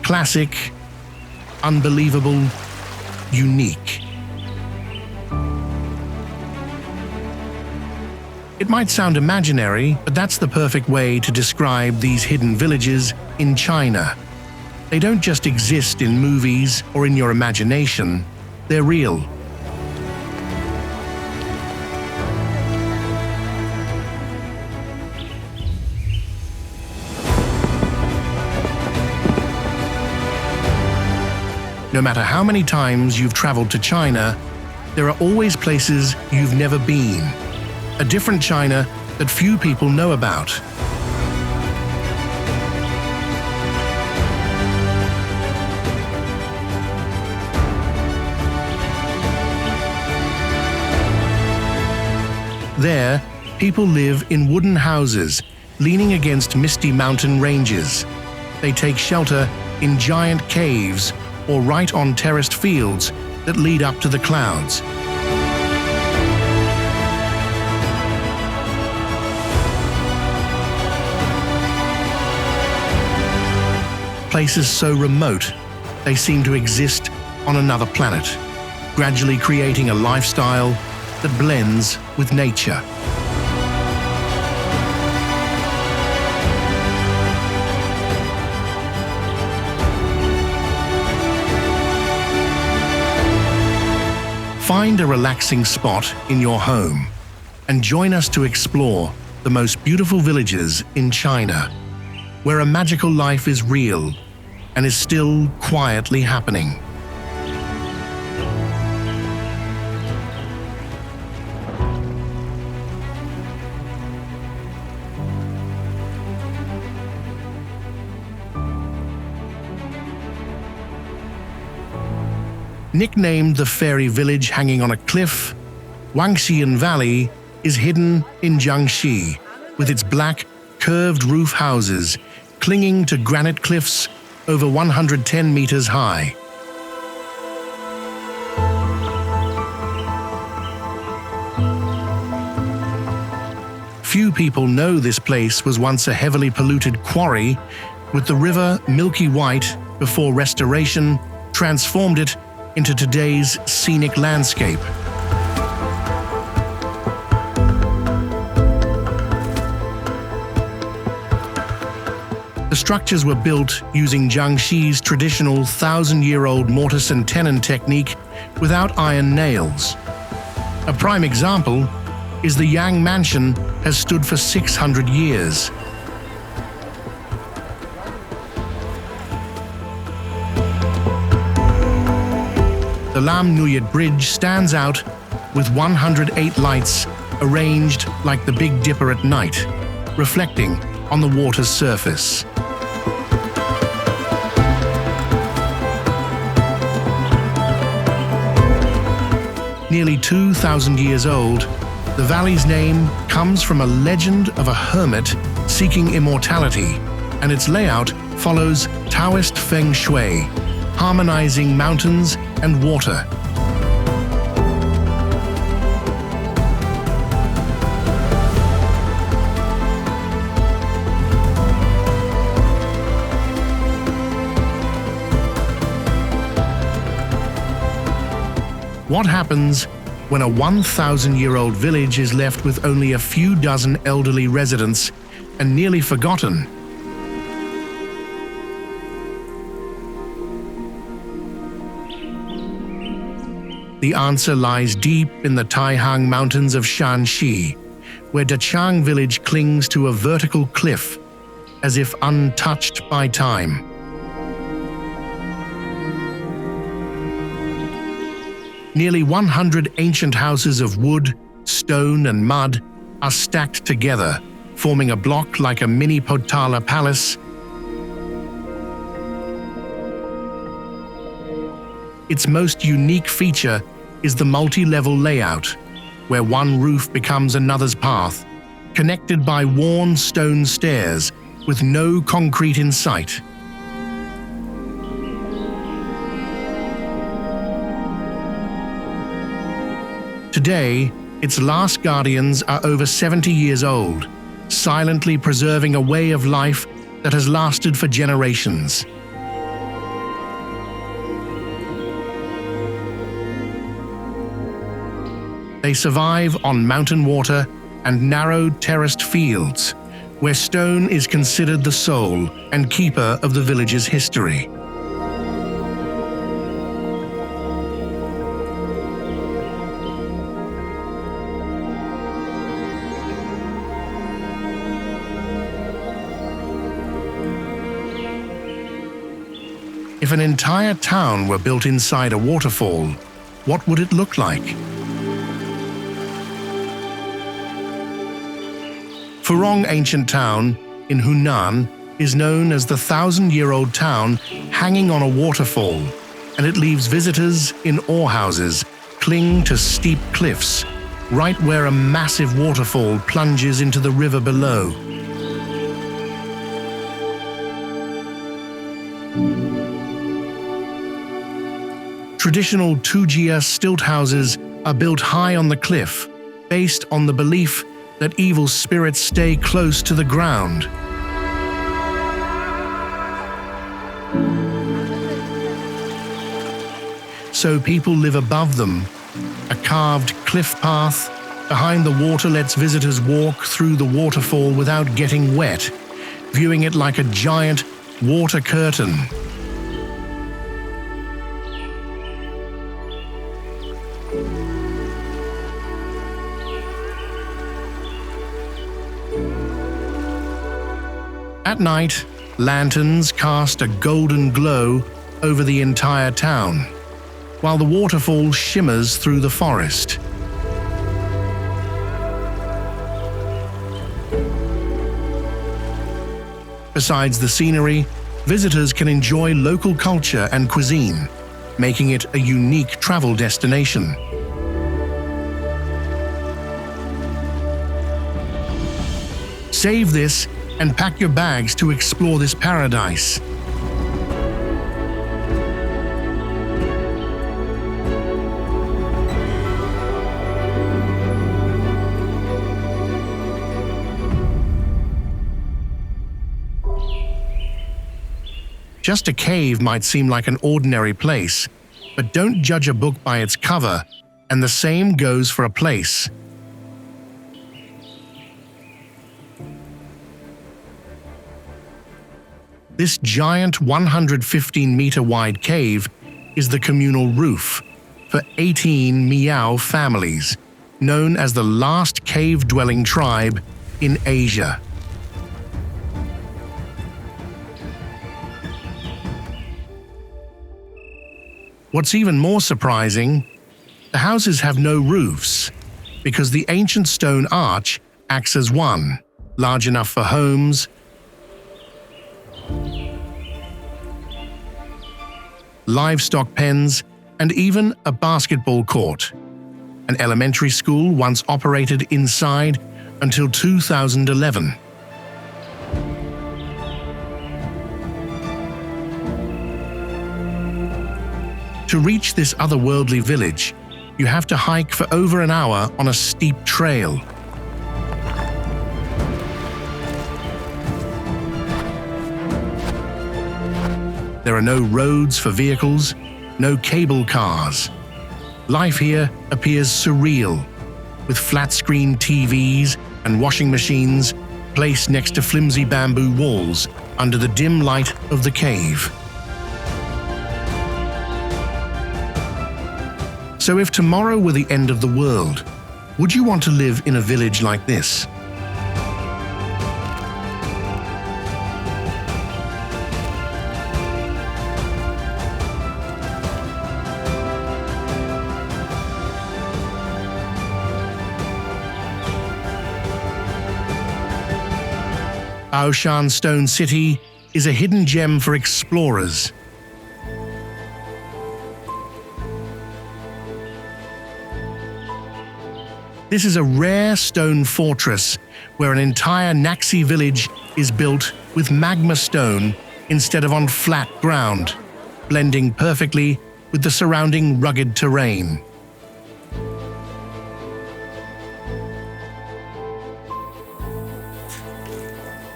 Classic, unbelievable, unique. It might sound imaginary, but that's the perfect way to describe these hidden villages in China. They don't just exist in movies or in your imagination, they're real. No matter how many times you've traveled to China, there are always places you've never been. A different China that few people know about. There, people live in wooden houses, leaning against misty mountain ranges. They take shelter in giant caves or right on terraced fields that lead up to the clouds. Places so remote, they seem to exist on another planet, gradually creating a lifestyle that blends with nature. Find a relaxing spot in your home and join us to explore the most beautiful villages in China, where a magical life is real and is still quietly happening. Nicknamed the Fairy Village hanging on a cliff, Wangxian Valley is hidden in Jiangxi, with its black, curved roof houses clinging to granite cliffs over 110 meters high. Few people know this place was once a heavily polluted quarry, with the river milky white before restoration transformed it into today's scenic landscape. The structures were built using Jiangxi's traditional 1,000-year-old mortise and tenon technique without iron nails. A prime example is the Yang Mansion has stood for 600 years. The Lam Nuyat Bridge stands out with 108 lights arranged like the Big Dipper at night, reflecting on the water's surface. Nearly 2,000 years old, the valley's name comes from a legend of a hermit seeking immortality, and its layout follows Taoist Feng Shui, harmonizing mountains and water. What happens when a 1,000-year-old village is left with only a few dozen elderly residents and nearly forgotten? The answer lies deep in the Taihang Mountains of Shanxi, where Dachang Village clings to a vertical cliff, as if untouched by time. Nearly 100 ancient houses of wood, stone, and mud are stacked together, forming a block like a mini Potala palace. Its most unique feature is the multi-level layout, where one roof becomes another's path, connected by worn stone stairs with no concrete in sight. Today, its last guardians are over 70 years old, silently preserving a way of life that has lasted for generations. They survive on mountain water and narrow terraced fields, where stone is considered the soul and keeper of the village's history. If an entire town were built inside a waterfall, what would it look like? Furong Ancient Town in Hunan is known as the 1,000-year-old town hanging on a waterfall, and it leaves visitors in awe-houses cling to steep cliffs, right where a massive waterfall plunges into the river below. Traditional Tujia stilt houses are built high on the cliff, based on the belief that evil spirits stay close to the ground. So people live above them. A carved cliff path behind the water lets visitors walk through the waterfall without getting wet, viewing it like a giant water curtain. At night, lanterns cast a golden glow over the entire town, while the waterfall shimmers through the forest. Besides the scenery, visitors can enjoy local culture and cuisine, making it a unique travel destination. Save this and pack your bags to explore this paradise. Just a cave might seem like an ordinary place, but don't judge a book by its cover, and the same goes for a place. This giant 115-meter-wide cave is the communal roof for 18 Miao families, known as the last cave-dwelling tribe in Asia. What's even more surprising, the houses have no roofs, because the ancient stone arch acts as one, large enough for homes, livestock pens, and even a basketball court. An elementary school once operated inside until 2011. To reach this otherworldly village, you have to hike for over an hour on a steep trail. There are no roads for vehicles, no cable cars. Life here appears surreal, with flat-screen TVs and washing machines placed next to flimsy bamboo walls under the dim light of the cave. So if tomorrow were the end of the world, would you want to live in a village like this? Baoshan Stone City is a hidden gem for explorers. This is a rare stone fortress where an entire Naxi village is built with magma stone instead of on flat ground, blending perfectly with the surrounding rugged terrain.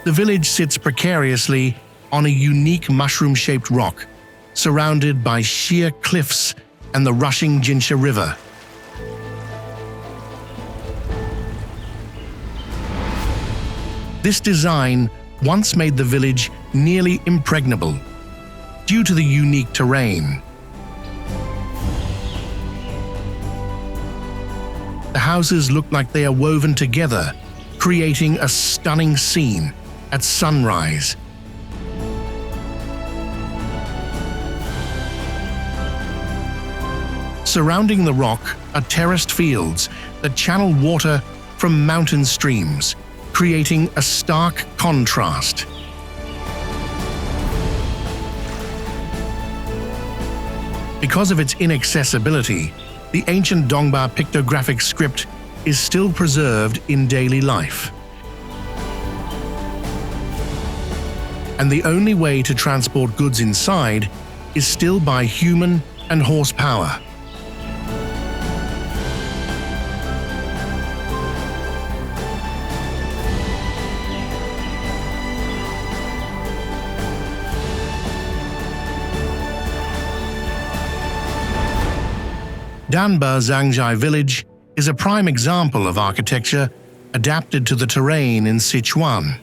The village sits precariously on a unique mushroom-shaped rock, surrounded by sheer cliffs and the rushing Jinsha River. This design once made the village nearly impregnable due to the unique terrain. The houses look like they are woven together, creating a stunning scene at sunrise. Surrounding the rock are terraced fields that channel water from mountain streams, creating a stark contrast. Because of its inaccessibility, the ancient Dongba pictographic script is still preserved in daily life. And the only way to transport goods inside is still by human and horsepower. Danba Zangzhai Village is a prime example of architecture adapted to the terrain in Sichuan.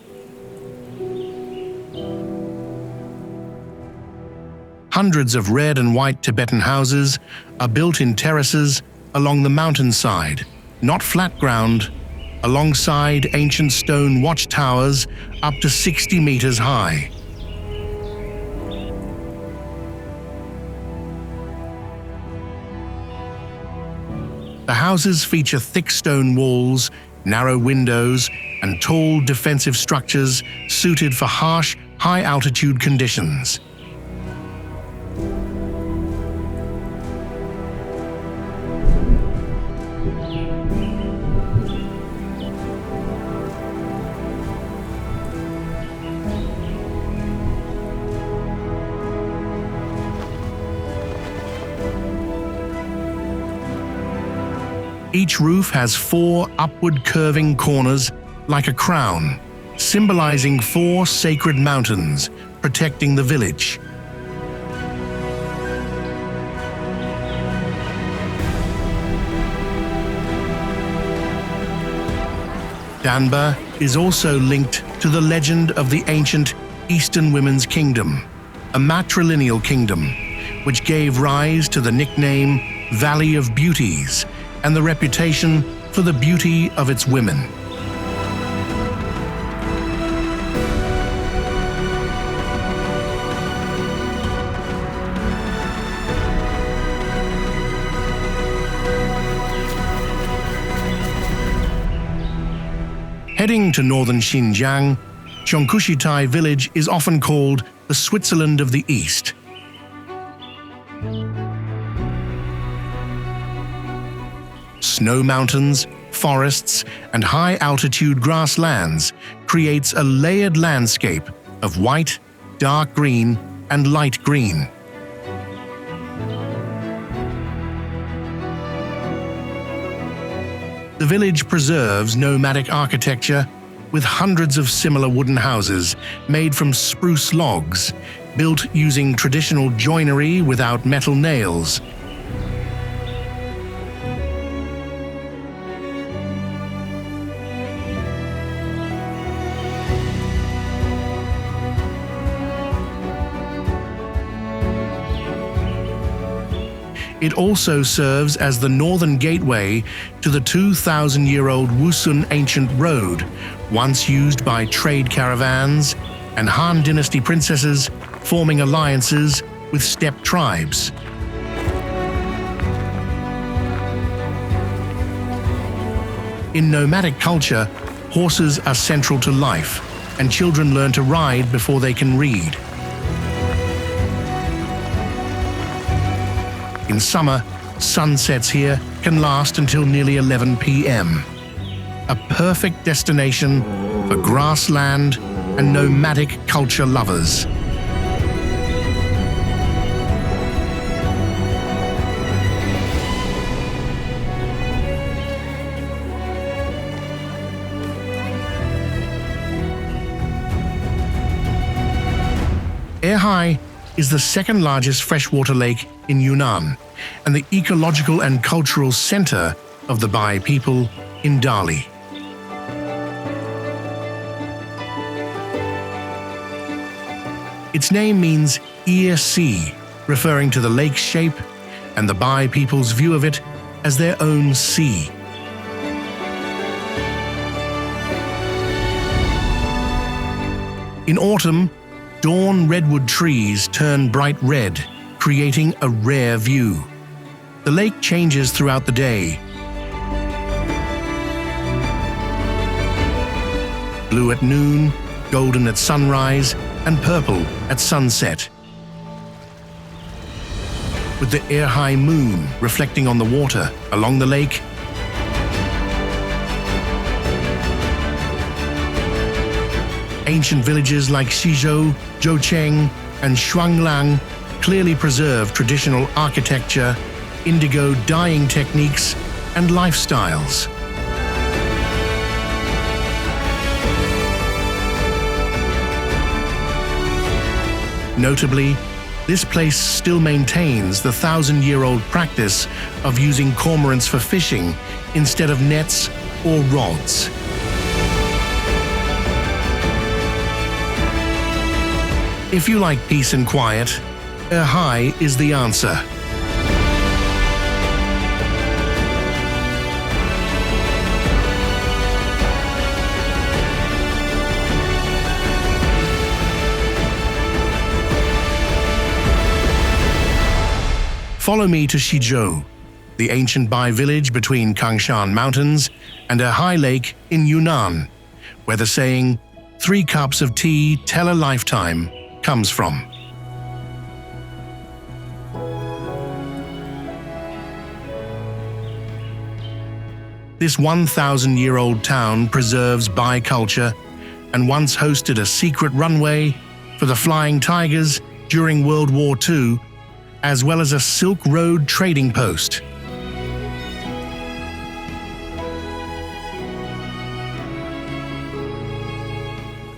Hundreds of red and white Tibetan houses are built in terraces along the mountainside, not flat ground, alongside ancient stone watchtowers up to 60 meters high. The houses feature thick stone walls, narrow windows, and tall defensive structures suited for harsh, high-altitude conditions. Each roof has 4 upward curving corners like a crown, symbolizing 4 sacred mountains protecting the village. Danba is also linked to the legend of the ancient Eastern Women's Kingdom, a matrilineal kingdom, which gave rise to the nickname Valley of Beauties and the reputation for the beauty of its women. Heading to northern Xinjiang, Qiongkushitai Village is often called the Switzerland of the East. Snow mountains, forests, and high-altitude grasslands creates a layered landscape of white, dark green, and light green. The village preserves nomadic architecture with hundreds of similar wooden houses made from spruce logs, built using traditional joinery without metal nails. It also serves as the northern gateway to the 2,000-year-old Wusun Ancient Road, once used by trade caravans and Han Dynasty princesses forming alliances with steppe tribes. In nomadic culture, horses are central to life, and children learn to ride before they can read. In summer, sunsets here can last until nearly 11 p.m. A perfect destination for grassland and nomadic culture lovers. Erhai is the second largest freshwater lake in Yunnan and the ecological and cultural center of the Bai people in Dali. Its name means ear sea, referring to the lake's shape and the Bai people's view of it as their own sea. In autumn, dawn redwood trees turn bright red, creating a rare view. The lake changes throughout the day. Blue at noon, golden at sunrise, and purple at sunset. With the Erhai moon reflecting on the water along the lake, ancient villages like Xizhou, Zhaoxing, and Shuanglang clearly preserve traditional architecture, indigo dyeing techniques, and lifestyles. Notably, this place still maintains the 1,000-year-old practice of using cormorants for fishing instead of nets or rods. If you like peace and quiet, Erhai is the answer. Follow me to Xizhou, the ancient Bai village between Kangshan Mountains and Erhai Lake in Yunnan, where the saying, 3 cups of tea tell a lifetime, comes from. This 1,000-year-old town preserves Bai culture and once hosted a secret runway for the Flying Tigers during World War II, as well as a Silk Road trading post.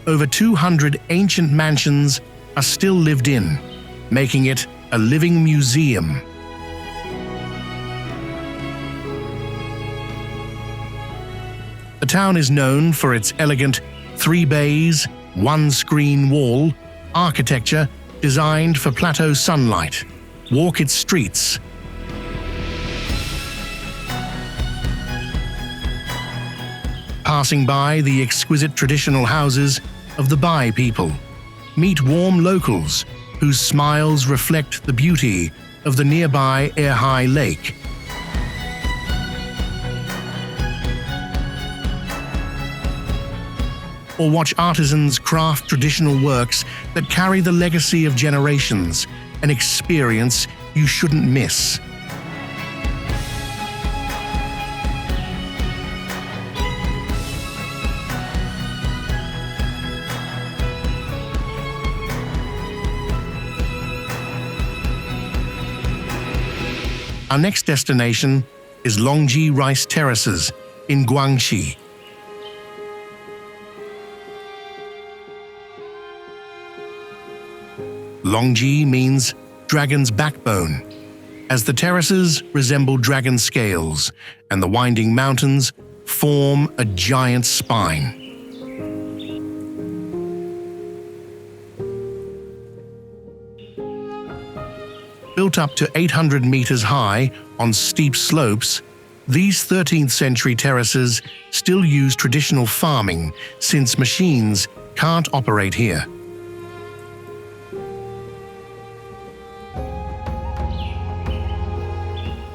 Over 200 ancient mansions are still lived in, making it a living museum. The town is known for its elegant 3 bays, 1 screen wall architecture designed for plateau sunlight. Walk its streets. Passing by the exquisite traditional houses of the Bai people, meet warm locals whose smiles reflect the beauty of the nearby Erhai Lake. Or watch artisans craft traditional works that carry the legacy of generations, an experience you shouldn't miss. Our next destination is Longji Rice Terraces in Guangxi. Longji means dragon's backbone, as the terraces resemble dragon scales and the winding mountains form a giant spine. Built up to 800 meters high on steep slopes, these 13th century terraces still use traditional farming since machines can't operate here.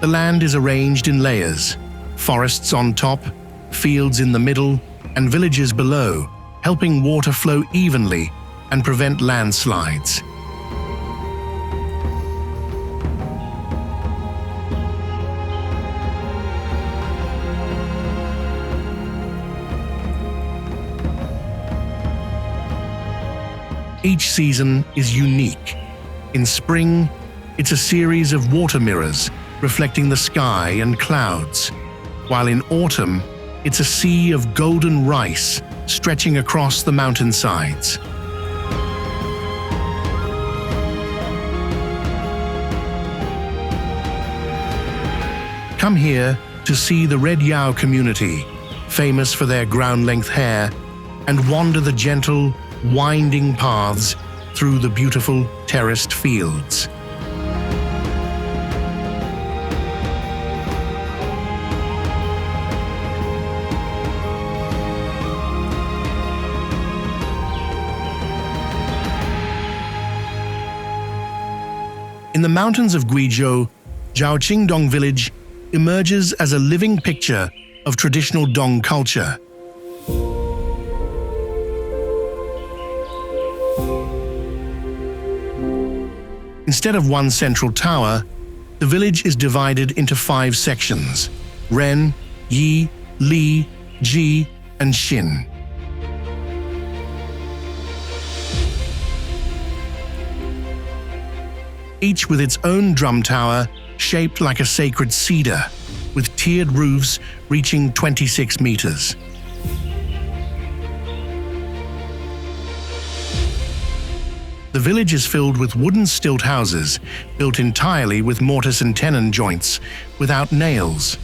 The land is arranged in layers, forests on top, fields in the middle, and villages below, helping water flow evenly and prevent landslides. Each season is unique. In spring, it's a series of water mirrors reflecting the sky and clouds, while in autumn, it's a sea of golden rice stretching across the mountainsides. Come here to see the Red Yao community, famous for their ground-length hair, and wander the gentle, winding paths through the beautiful terraced fields. In the mountains of Guizhou, Zhaoxing Village emerges as a living picture of traditional Dong culture. Instead of one central tower, the village is divided into 5 sections: Ren, Yi, Li, Ji, and Xin. Each with its own drum tower shaped like a sacred cedar, with tiered roofs reaching 26 meters. The village is filled with wooden stilt houses, built entirely with mortise and tenon joints, without nails.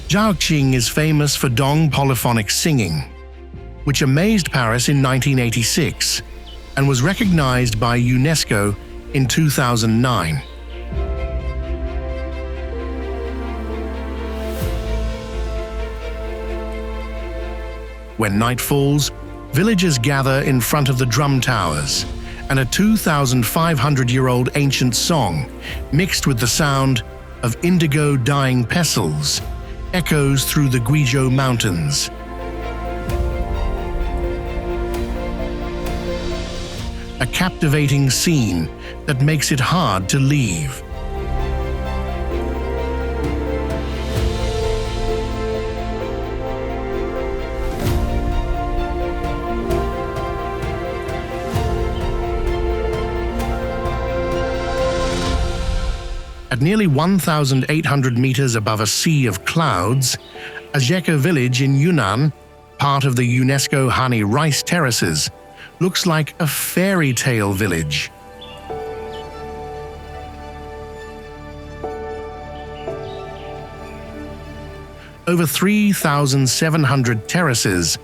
Zhaoxing is famous for Dong polyphonic singing, which amazed Paris in 1986 and was recognized by UNESCO in 2009. When night falls, villagers gather in front of the drum towers, and a 2,500-year-old ancient song, mixed with the sound of indigo dyeing pestles, echoes through the Guizhou mountains. A captivating scene that makes it hard to leave. At nearly 1,800 meters above a sea of clouds, Azheke Village in Yunnan, part of the UNESCO Honey Rice Terraces, looks like a fairy tale village. Over 3,700 terraces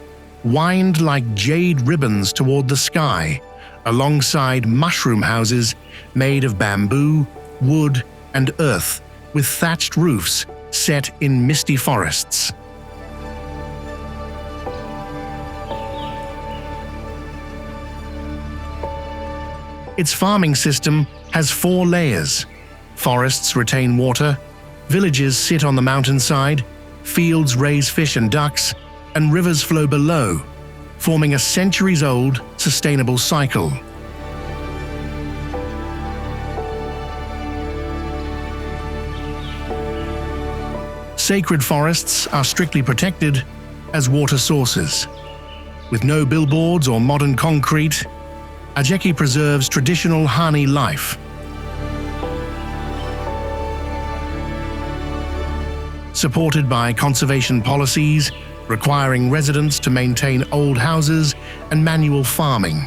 wind like jade ribbons toward the sky, alongside mushroom houses made of bamboo, wood, and earth, with thatched roofs set in misty forests. Its farming system has 4 layers. Forests retain water, villages sit on the mountainside, fields raise fish and ducks, and rivers flow below, forming a centuries-old sustainable cycle. Sacred forests are strictly protected as water sources. With no billboards or modern concrete, Azheke preserves traditional Hani life. Supported by conservation policies requiring residents to maintain old houses and manual farming.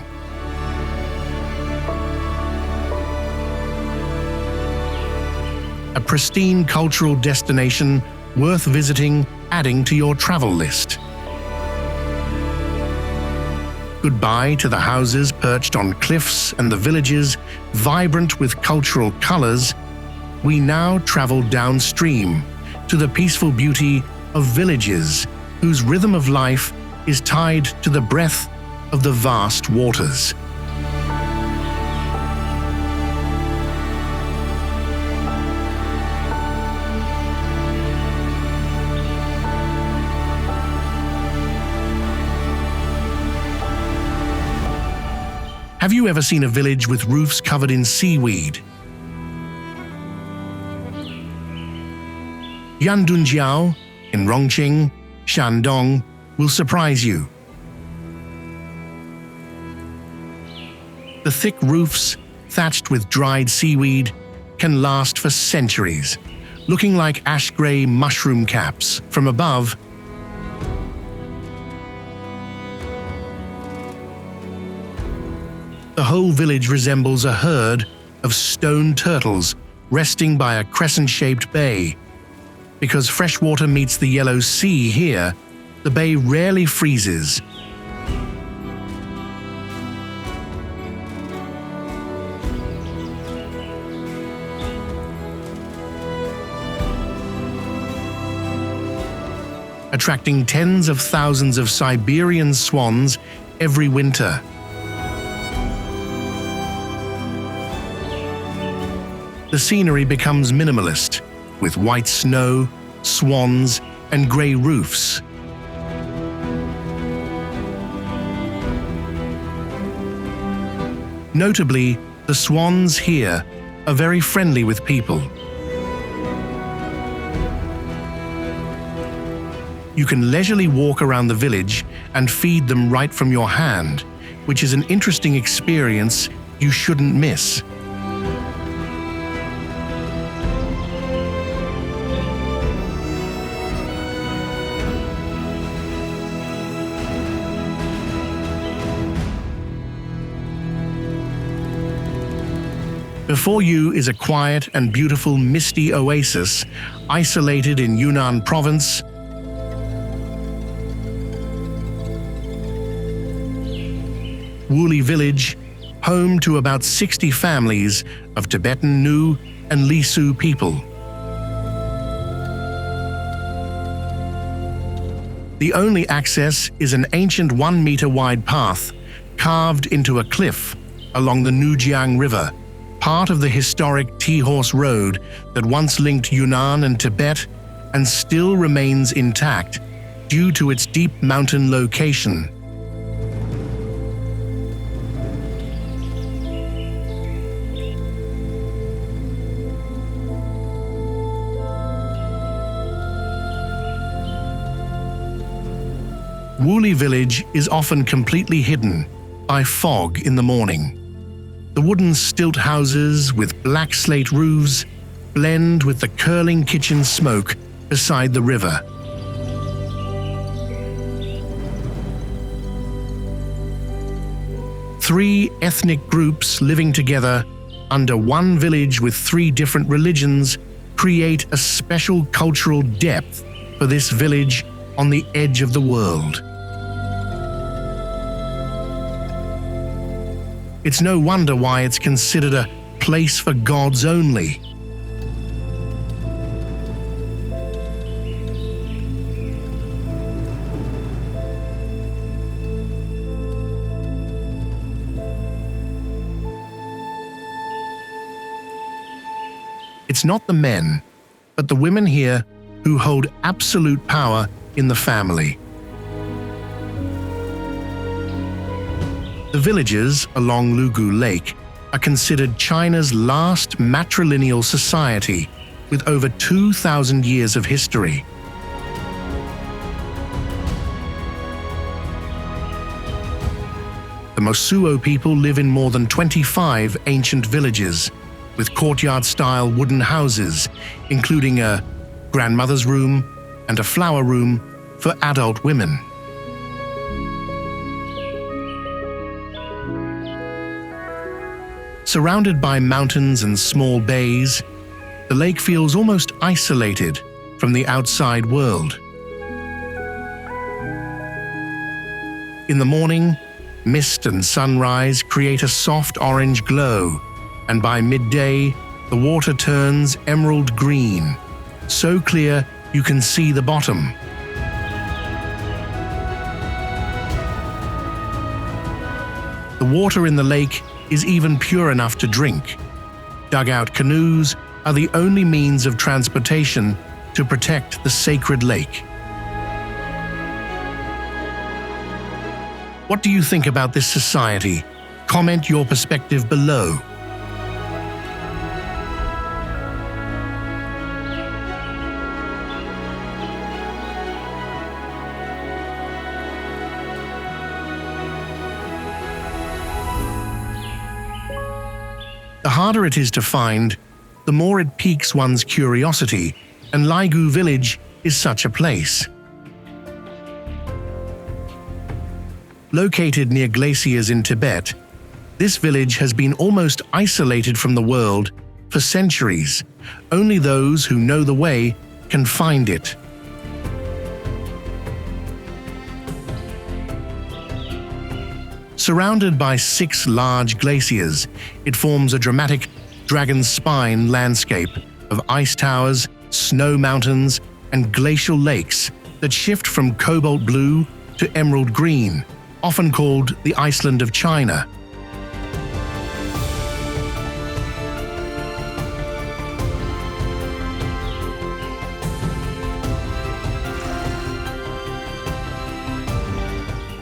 A pristine cultural destination worth visiting, adding to your travel list. Goodbye to the houses perched on cliffs and the villages vibrant with cultural colors. We now travel downstream to the peaceful beauty of villages whose rhythm of life is tied to the breath of the vast waters. Have you ever seen a village with roofs covered in seaweed? Yandunjiao in Rongqing, Shandong will surprise you. The thick roofs, thatched with dried seaweed, can last for centuries, looking like ash-gray mushroom caps. From above, the whole village resembles a herd of stone turtles resting by a crescent-shaped bay, Because fresh water meets the Yellow Sea here, the bay rarely freezes. Attracting tens of thousands of Siberian swans every winter. The scenery becomes minimalist, with white snow, swans, and grey roofs. Notably, the swans here are very friendly with people. You can leisurely walk around the village and feed them right from your hand, which is an interesting experience you shouldn't miss. Before you is a quiet and beautiful misty oasis isolated in Yunnan province. Wuli Village, home to about 60 families of Tibetan Nu and Lisu people. The only access is an ancient 1-meter-wide path carved into a cliff along the Nujiang River, part of the historic Tea-Horse Road that once linked Yunnan and Tibet and still remains intact due to its deep mountain location. Wuli Village is often completely hidden by fog in the morning. The wooden stilt houses with black slate roofs blend with the curling kitchen smoke beside the river. Three ethnic groups living together under one village with 3 different religions create a special cultural depth for this village on the edge of the world. It's no wonder why it's considered a place for gods only. It's not the men, but the women here who hold absolute power in the family. The villages along Laigu Lake are considered China's last matrilineal society with over 2,000 years of history. The Mosuo people live in more than 25 ancient villages with courtyard-style wooden houses, including a grandmother's room and a flower room for adult women. Surrounded by mountains and small bays, the lake feels almost isolated from the outside world. In the morning, mist and sunrise create a soft orange glow, and by midday, the water turns emerald green, so clear you can see the bottom. The water in the lake is even pure enough to drink. Dugout canoes are the only means of transportation to protect the sacred lake. What do you think about this society? Comment your perspective below. The harder it is to find, the more it piques one's curiosity, and Laigu Village is such a place. Located near glaciers in Tibet, this village has been almost isolated from the world for centuries. Only those who know the way can find it. Surrounded by 6 large glaciers, it forms a dramatic dragon's spine landscape of ice towers, snow mountains, and glacial lakes that shift from cobalt blue to emerald green, often called the Iceland of China.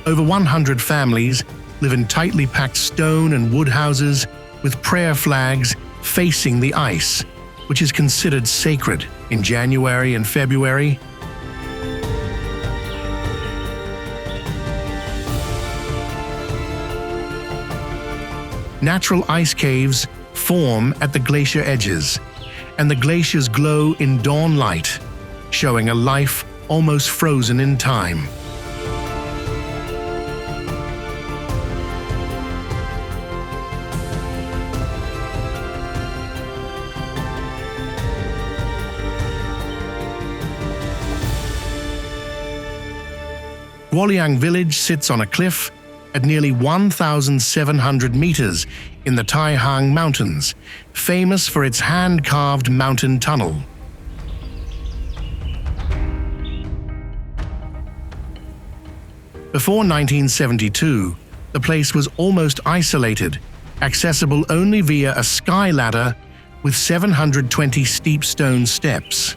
Over 100 families live in tightly packed stone and wood houses with prayer flags facing the ice, which is considered sacred in January and February. Natural ice caves form at the glacier edges, and the glaciers glow in dawn light, showing a life almost frozen in time. Guoliang Village sits on a cliff at nearly 1,700 meters in the Taihang Mountains, famous for its hand-carved mountain tunnel. Before 1972, the place was almost isolated, accessible only via a sky ladder with 720 steep stone steps.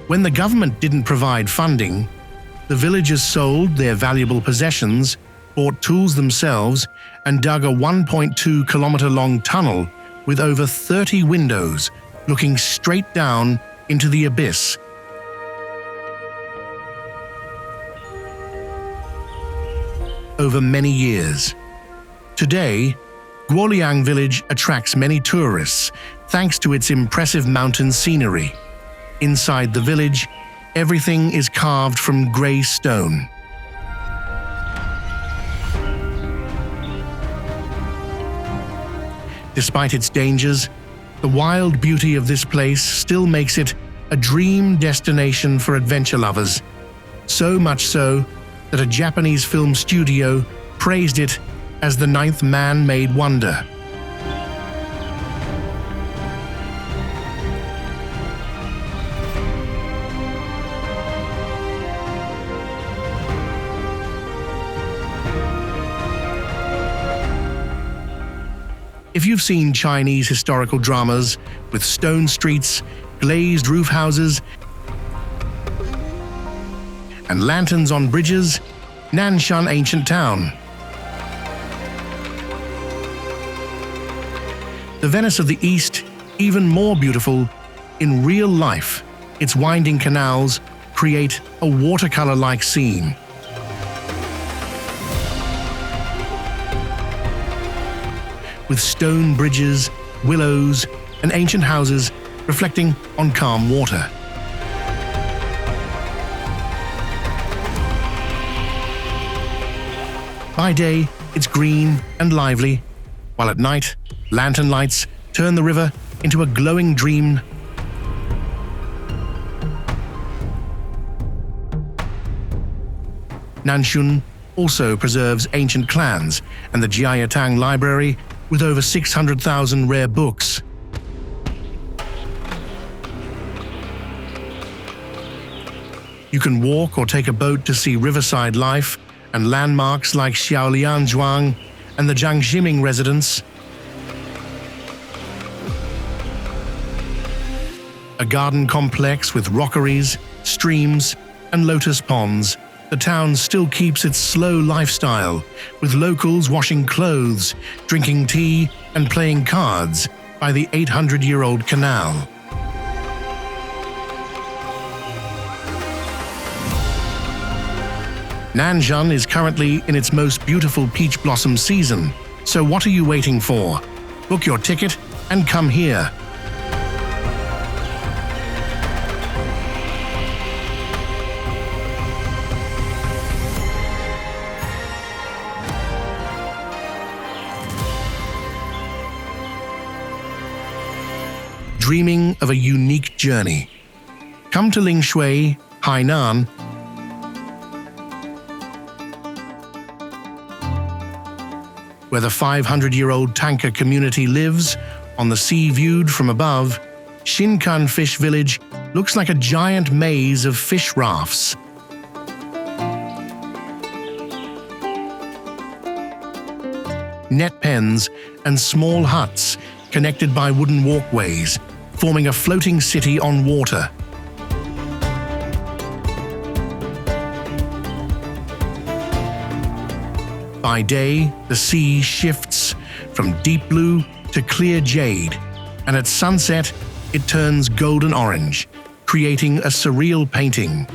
When the government didn't provide funding, the villagers sold their valuable possessions, bought tools themselves, and dug a 1.2-kilometer-long tunnel with over 30 windows looking straight down into the abyss. Over many years. Today, Guoliang Village attracts many tourists thanks to its impressive mountain scenery. Inside the village, everything is carved from grey stone. Despite its dangers, the wild beauty of this place still makes it a dream destination for adventure lovers, so much so that a Japanese film studio praised it as the 9th man-made wonder. If you've seen Chinese historical dramas with stone streets, glazed roof houses, and lanterns on bridges, Nanshan Ancient Town. The Venice of the East, even more beautiful, in real life, its winding canals create a watercolor-like scene. With stone bridges, willows, and ancient houses reflecting on calm water. By day, it's green and lively, while at night, lantern lights turn the river into a glowing dream. Nanshun also preserves ancient clans and the Jiayatang Library with over 600,000 rare books. You can walk or take a boat to see riverside life and landmarks like Xiaolianzhuang and the Jiangximing residence. A garden complex with rockeries, streams, and lotus ponds, the town still keeps its slow lifestyle, with locals washing clothes, drinking tea, and playing cards by the 800-year-old canal. Nanshan is currently in its most beautiful peach blossom season, so what are you waiting for? Book your ticket and come here. dreaming of a unique journey. Come to Lingshui, Hainan, where the 500-year-old tanker community lives on the sea viewed from above. Xinkan Fish Village looks like a giant maze of fish rafts. Net pens and small huts connected by wooden walkways, forming a floating city on water. By day, the sea shifts from deep blue to clear jade, and at sunset, it turns golden orange, creating a surreal painting.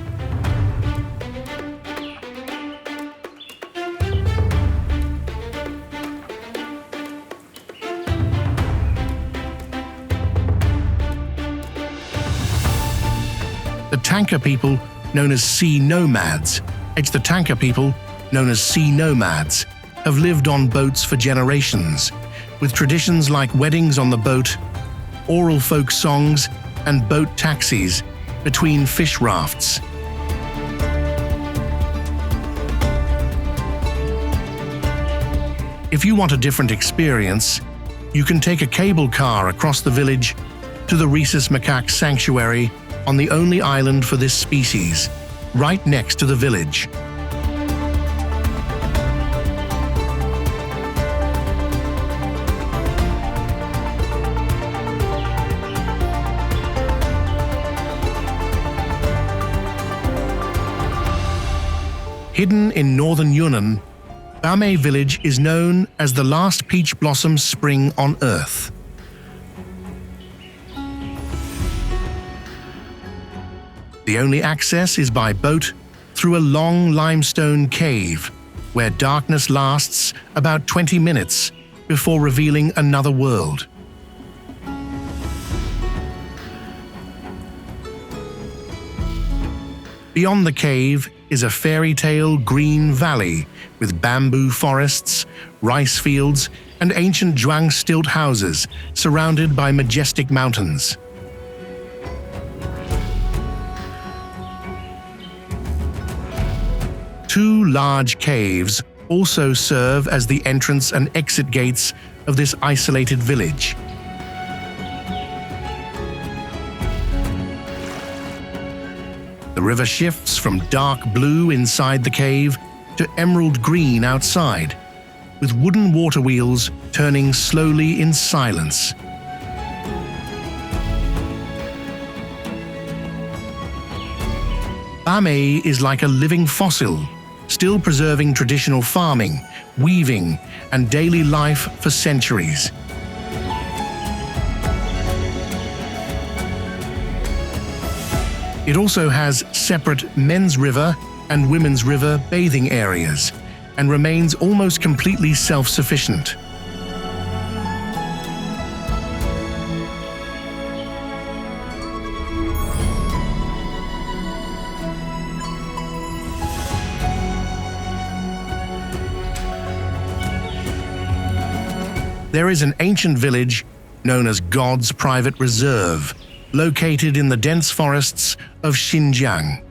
The tanker people, known as sea nomads, have lived on boats for generations, with traditions like weddings on the boat, oral folk songs, and boat taxis between fish rafts. If you want a different experience, you can take a cable car across the village to the rhesus macaque sanctuary on the only island for this species, right next to the village. Hidden in northern Yunnan, Bamei Village is known as the last peach blossom spring on Earth. The only access is by boat through a long limestone cave, where darkness lasts about 20 minutes before revealing another world. Beyond the cave is a fairytale green valley with bamboo forests, rice fields, and ancient zhuang stilt houses surrounded by majestic mountains. Two large caves also serve as the entrance and exit gates of this isolated village. The river shifts from dark blue inside the cave to emerald green outside, with wooden water wheels turning slowly in silence. Bamei is like a living fossil, still preserving traditional farming, weaving, and daily life for centuries. It also has separate men's river and women's river bathing areas, and remains almost completely self-sufficient. There is an ancient village known as God's Private Reserve, located in the dense forests of Xinjiang.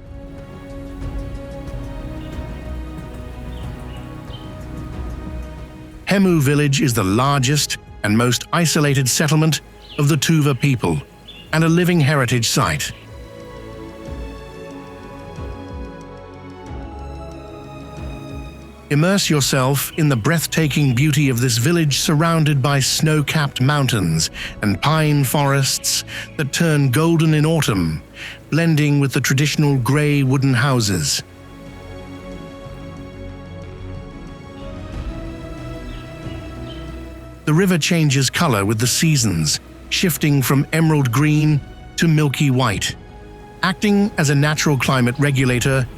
Hemu Village is the largest and most isolated settlement of the Tuva people, and a living heritage site. Immerse yourself in the breathtaking beauty of this village surrounded by snow-capped mountains and pine forests that turn golden in autumn, blending with the traditional grey wooden houses. The river changes color with the seasons, shifting from emerald green to milky white. Acting as a natural climate regulator,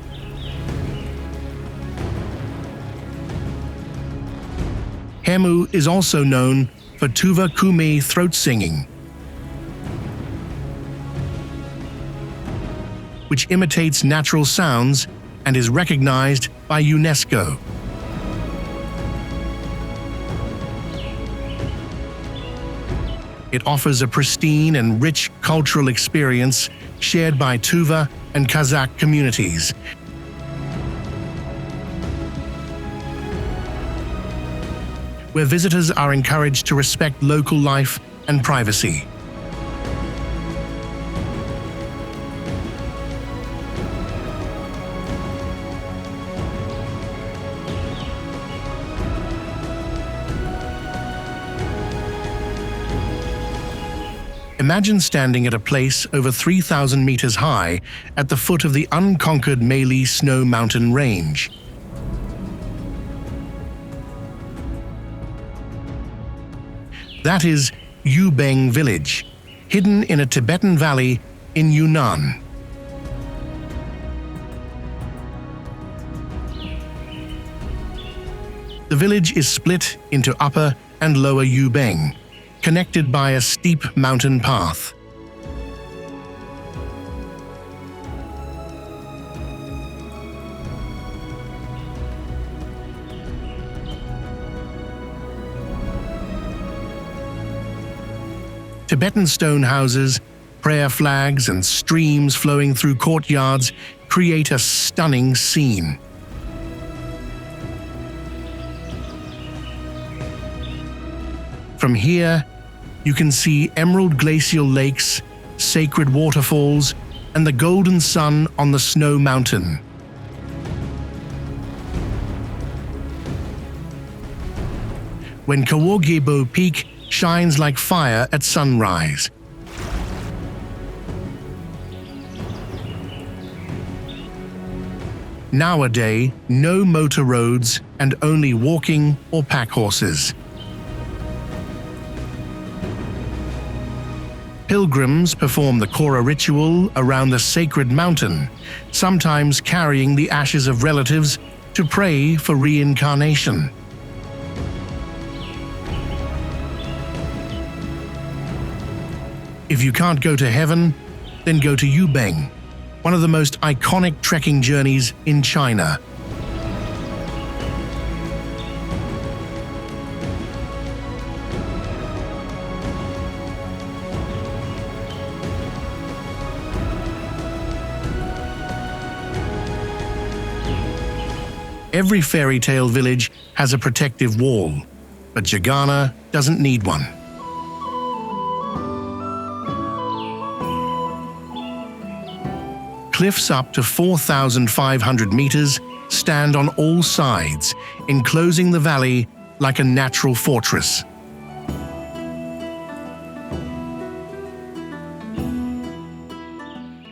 Hemu is also known for Tuva Kumi throat singing, which imitates natural sounds and is recognized by UNESCO. It offers a pristine and rich cultural experience shared by Tuva and Kazakh communities. Where visitors are encouraged to respect local life and privacy. Imagine standing at a place over 3,000 meters high at the foot of the unconquered Meili snow mountain range. That is Yubeng Village, hidden in a Tibetan valley in Yunnan. The village is split into Upper and Lower Yubeng, connected by a steep mountain path. Tibetan stone houses, prayer flags, and streams flowing through courtyards create a stunning scene. From here, you can see emerald glacial lakes, sacred waterfalls, and the golden sun on the snow mountain. When Kawogyebo Peak shines like fire at sunrise. Nowadays, no motor roads and only walking or pack horses. Pilgrims perform the Kora ritual around the sacred mountain, sometimes carrying the ashes of relatives to pray for reincarnation. If you can't go to heaven, then go to Yubeng, one of the most iconic trekking journeys in China. Every fairytale village has a protective wall, but Jagana doesn't need one. Cliffs up to 4,500 meters stand on all sides, enclosing the valley like a natural fortress.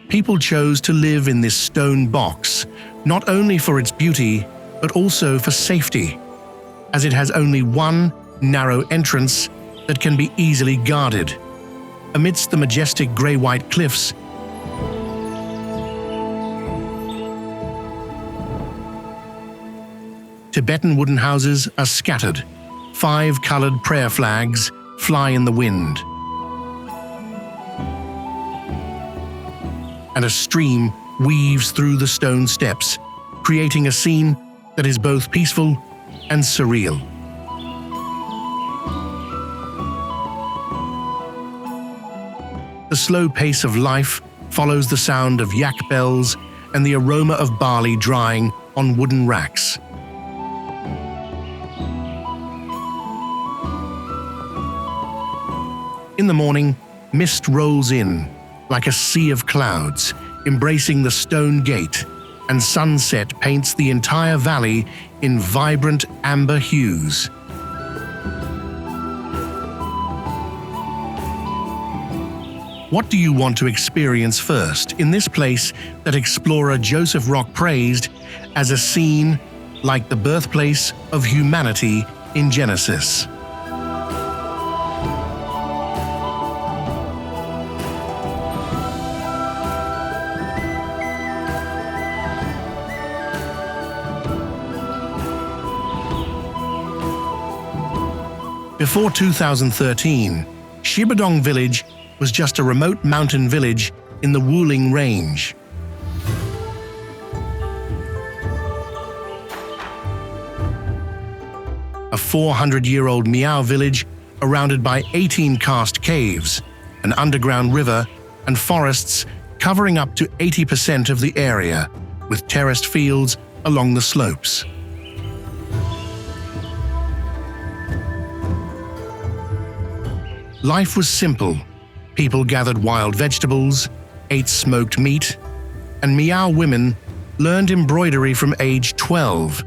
People chose to live in this stone box, not only for its beauty, but also for safety, as it has only one narrow entrance that can be easily guarded. Amidst the majestic grey-white cliffs, Tibetan wooden houses are scattered. 5 colored prayer flags fly in the wind. And a stream weaves through the stone steps, creating a scene that is both peaceful and surreal. The slow pace of life follows the sound of yak bells and the aroma of barley drying on wooden racks. In the morning, mist rolls in like a sea of clouds, embracing the stone gate, and sunset paints the entire valley in vibrant amber hues. What do you want to experience first in this place that explorer Joseph Rock praised as a scene like the birthplace of humanity in Genesis? Before 2013, Shibadong Village was just a remote mountain village in the Wuling Range. A 400-year-old Miao village surrounded by 18 karst caves, an underground river, and forests covering up to 80% of the area, with terraced fields along the slopes. Life was simple. People gathered wild vegetables, ate smoked meat, and Miao women learned embroidery from age 12,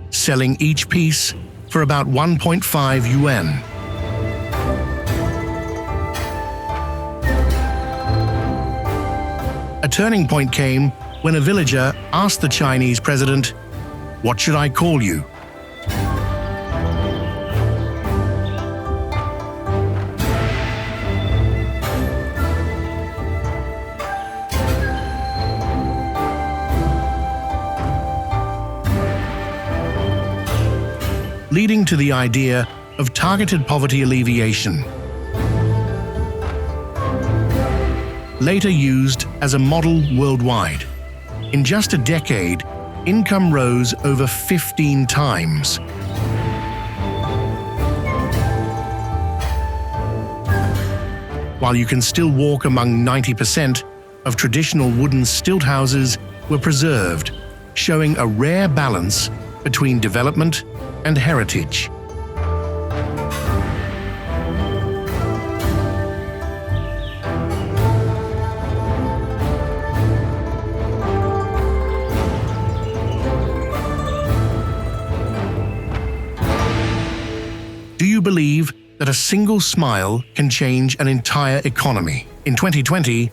selling each piece for about 1.5 yuan. A turning point came when a villager asked the Chinese president, "What should I call you?" Leading to the idea of targeted poverty alleviation, later used as a model worldwide. In just a decade, income rose over 15 times. While you can still walk among 90% of traditional wooden stilt houses were preserved, showing a rare balance between development and heritage. Do you believe that a single smile can change an entire economy? In 2020,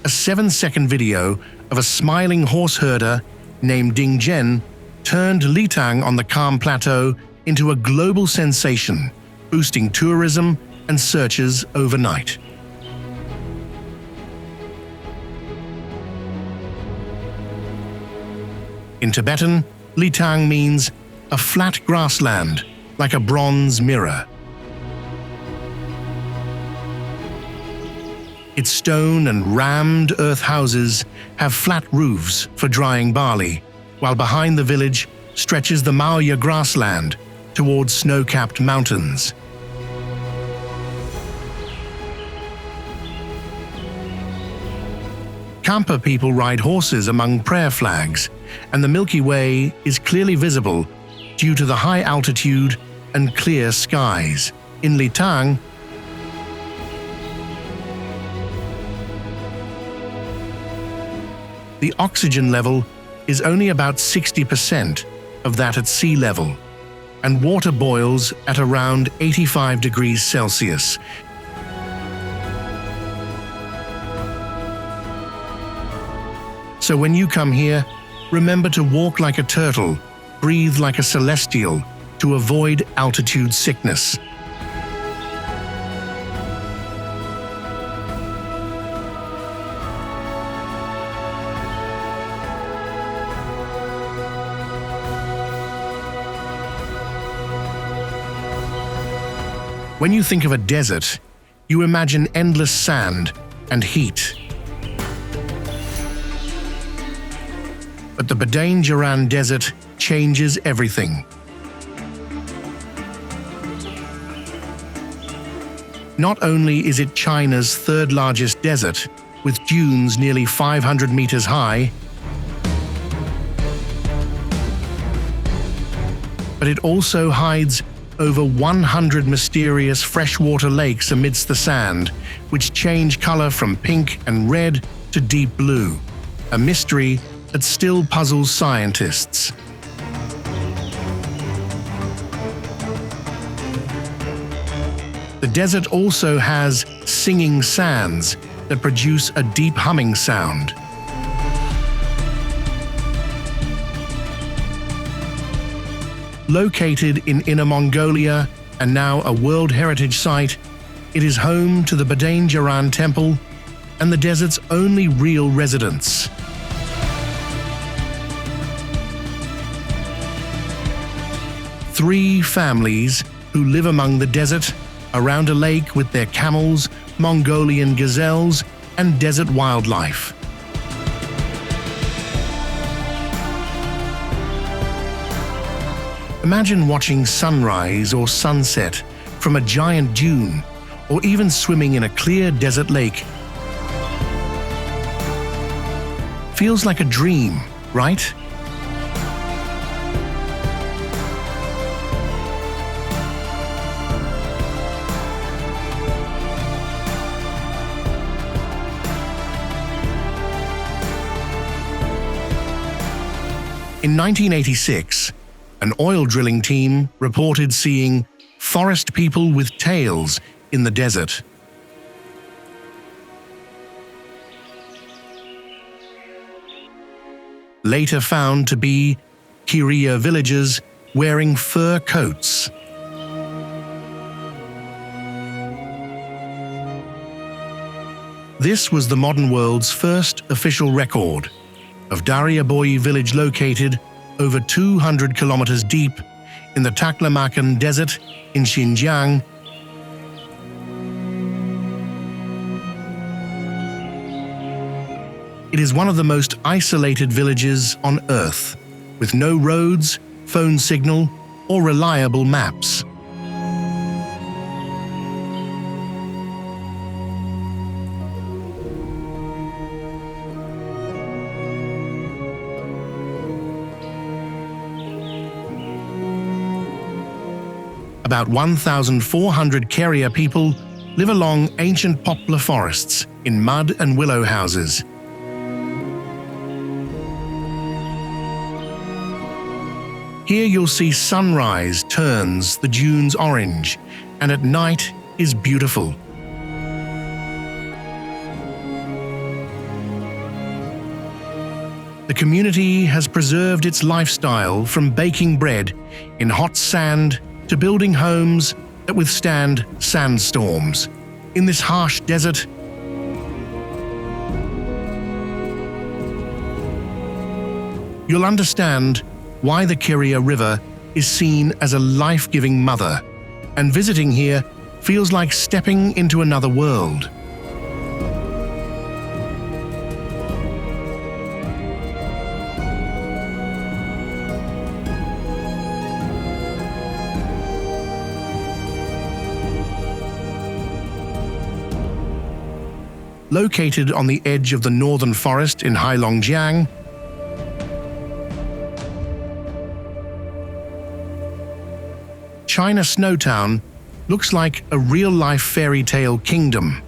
a 7-second video of a smiling horse herder named Ding Zhen turned Litang on the Calm Plateau into a global sensation, boosting tourism and searches overnight. In Tibetan, Litang means a flat grassland, like a bronze mirror. Its stone and rammed earth houses have flat roofs for drying barley, while behind the village stretches the Maoya grassland towards snow-capped mountains. Kampa people ride horses among prayer flags, and the Milky Way is clearly visible due to the high altitude and clear skies. In Litang, the oxygen level is only about 60% of that at sea level, and water boils at around 85 degrees Celsius. So when you come here, remember to walk like a turtle, breathe like a celestial, to avoid altitude sickness. When you think of a desert, you imagine endless sand and heat. But the Badang Jiran Desert changes everything. Not only is it China's third largest desert, with dunes nearly 500 meters high, but it also hides over 100 mysterious freshwater lakes amidst the sand, which change color from pink and red to deep blue, a mystery that still puzzles scientists. The desert also has singing sands that produce a deep humming sound. Located in Inner Mongolia and now a World Heritage Site, it is home to the Badang Jiran Temple and the desert's only real residents. Three families who live among the desert, around a lake with their camels, Mongolian gazelles, and desert wildlife. Imagine watching sunrise or sunset from a giant dune, or even swimming in a clear desert lake. Feels like a dream, right? In 1986, an oil drilling team reported seeing forest people with tails in the desert. Later found to be Kiriya villagers wearing fur coats. This was the modern world's first official record of Dariyaboyi Village, located over 200 kilometers deep in the Taklamakan Desert in Xinjiang. It is one of the most isolated villages on Earth, with no roads, phone signal, or reliable maps. About 1,400 Kiriya people live along ancient poplar forests in mud and willow houses. Here you'll see sunrise turns the dunes orange, and at night is beautiful. The community has preserved its lifestyle from baking bread in hot sand to building homes that withstand sandstorms. In this harsh desert, you'll understand why the Kiriya River is seen as a life-giving mother, and visiting here feels like stepping into another world. Located on the edge of the northern forest in Heilongjiang, China Snowtown looks like a real-life fairy tale kingdom.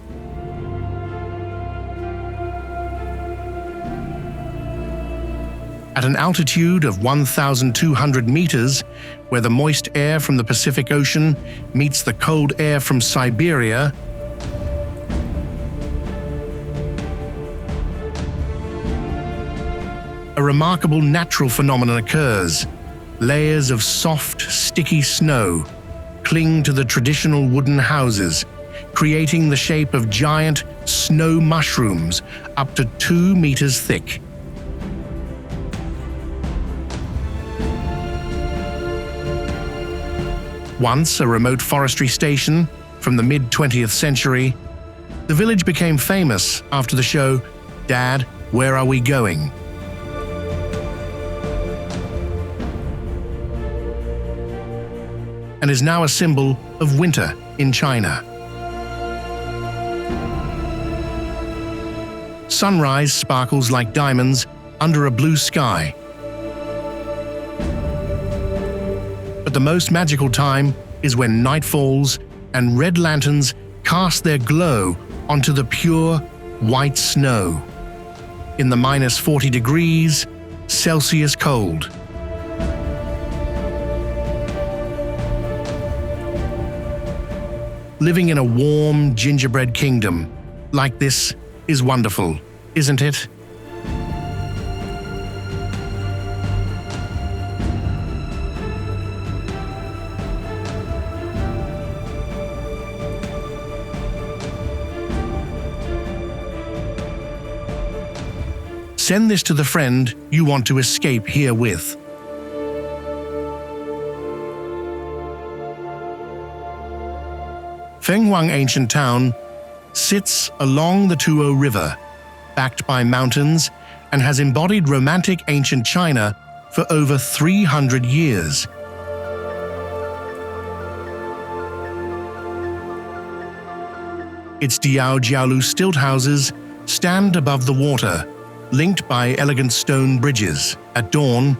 At an altitude of 1,200 meters, where the moist air from the Pacific Ocean meets the cold air from Siberia, a remarkable natural phenomenon occurs. Layers of soft, sticky snow cling to the traditional wooden houses, creating the shape of giant snow mushrooms up to 2 meters thick. Once a remote forestry station from the mid-20th century, the village became famous after the show Dad, Where Are We Going?, and is now a symbol of winter in China. Sunrise sparkles like diamonds under a blue sky. But the most magical time is when night falls and red lanterns cast their glow onto the pure white snow in the minus 40 degrees Celsius cold. Living in a warm gingerbread kingdom like this is wonderful, isn't it? Send this to the friend you want to escape here with. Fenghuang Ancient Town sits along the Tuo River, backed by mountains, and has embodied romantic ancient China for over 300 years. Its Diaojiaolu stilt houses stand above the water, linked by elegant stone bridges. At dawn,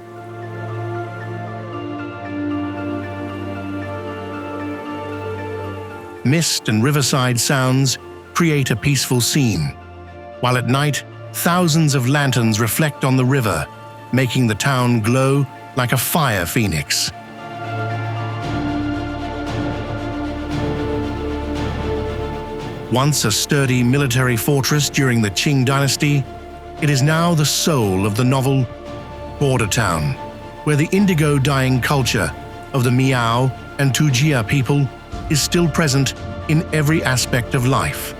mist and riverside sounds create a peaceful scene, while at night, thousands of lanterns reflect on the river, making the town glow like a fire phoenix. Once a sturdy military fortress during the Qing dynasty, it is now the soul of the novel border town, where the indigo dyeing culture of the Miao and Tujia people is still present in every aspect of life.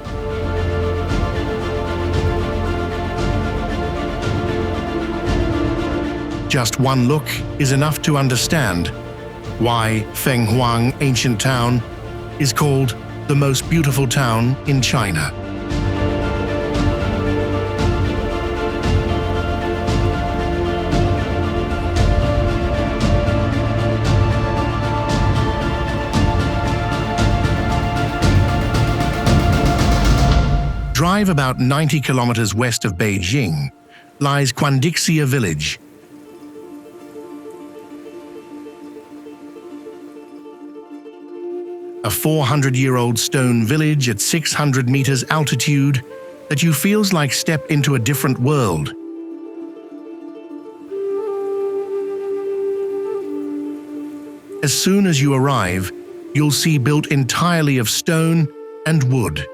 Just one look is enough to understand why Fenghuang Ancient Town is called the most beautiful town in China. Drive about 90 kilometers west of Beijing lies Yandunjiao Village. A 400-year-old stone village at 600 meters altitude that you feels like step into a different world. As soon as you arrive, you'll see built entirely of stone and wood.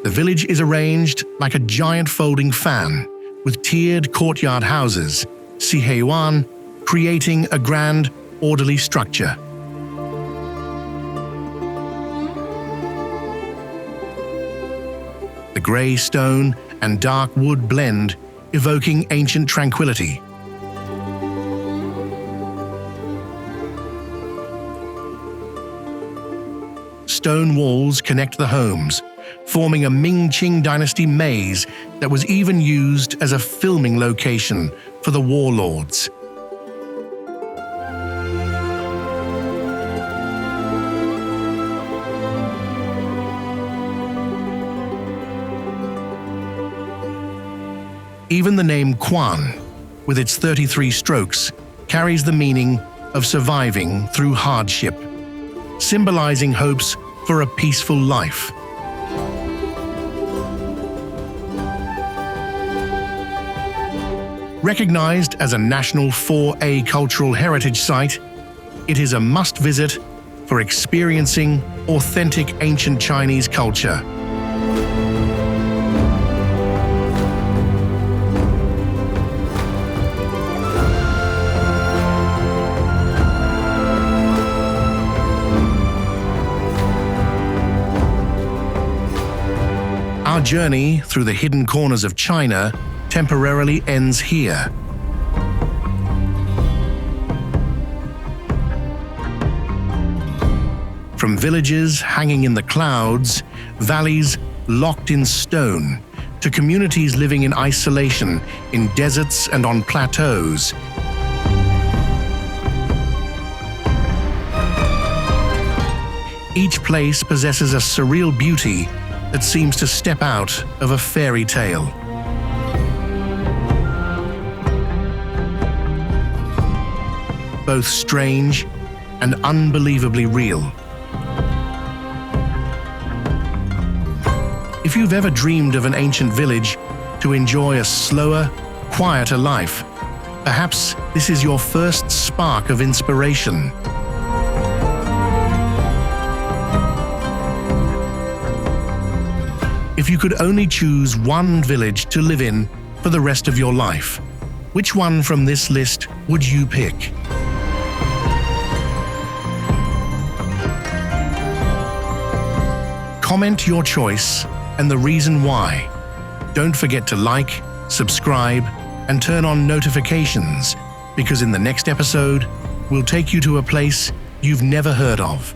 The village is arranged like a giant folding fan, with tiered courtyard houses, Siheiwan, creating a grand, orderly structure. The grey stone and dark wood blend, evoking ancient tranquility. Stone walls connect the homes, forming a Ming-Qing dynasty maze that was even used as a filming location for the warlords. Even the name Quan, with its 33 strokes, carries the meaning of surviving through hardship, symbolizing hopes for a peaceful life. Recognized as a National 4A Cultural Heritage Site, it is a must-visit for experiencing authentic ancient Chinese culture. Our journey through the hidden corners of China temporarily ends here. From villages hanging in the clouds, valleys locked in stone, to communities living in isolation in deserts and on plateaus, each place possesses a surreal beauty that seems to step out of a fairy tale. Both strange and unbelievably real. If you've ever dreamed of an ancient village to enjoy a slower, quieter life, perhaps this is your first spark of inspiration. If you could only choose one village to live in for the rest of your life, which one from this list would you pick? Comment your choice and the reason why. Don't forget to like, subscribe, and turn on notifications, because in the next episode, we'll take you to a place you've never heard of.